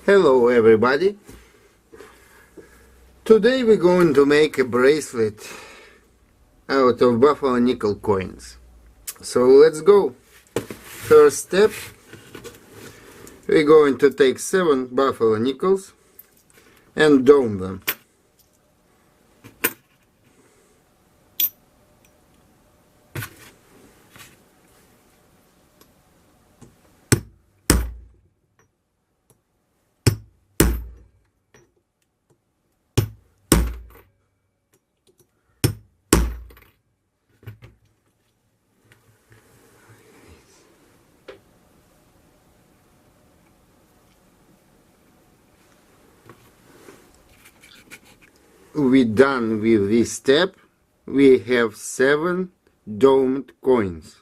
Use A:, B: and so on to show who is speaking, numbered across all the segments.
A: Hello everybody. Today we're going to make a bracelet out of buffalo nickel coins. So let's go. First step, we're going to take 7 buffalo nickels and dome them. We're done with this step. We have 7 domed coins.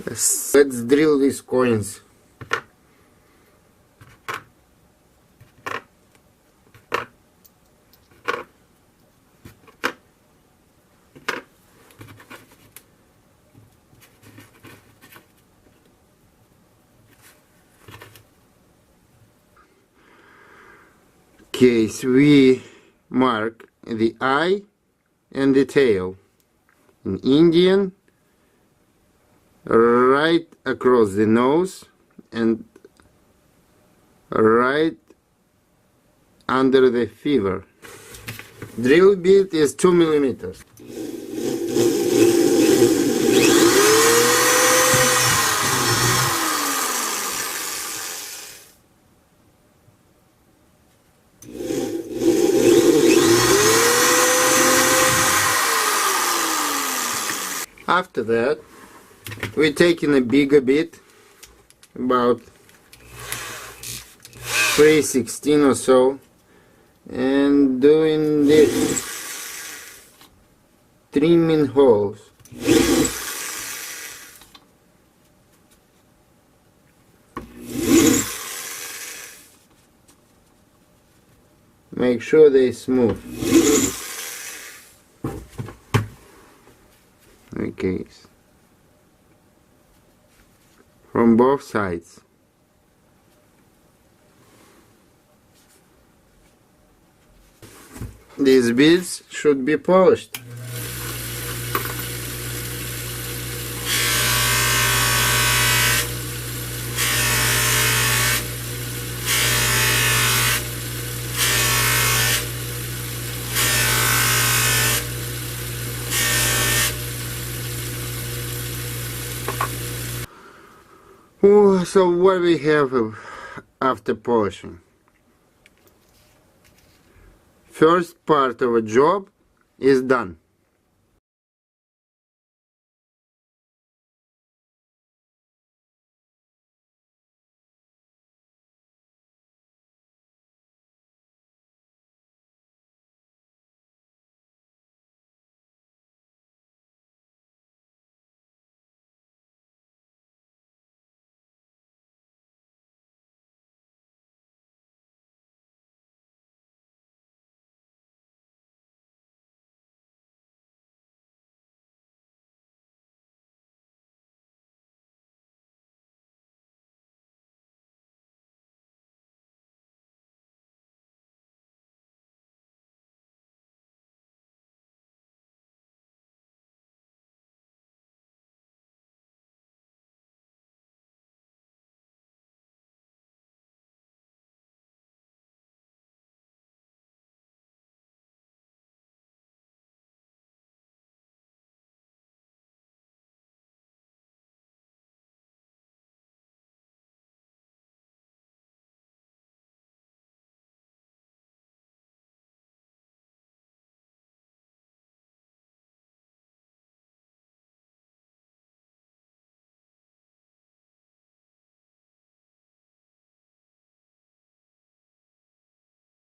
A: Let's drill these coins. Okay, so we mark the eye and the tail. In Indian, right across the nose and right under the fever. Drill bit is 2 millimeters. After that, we're taking a bigger bit, about 3/16 or so, and doing this, trimming holes. Make sure they're smooth. Okay, from both sides. These beads should be polished. So what we have after polishing? First part of a job is done.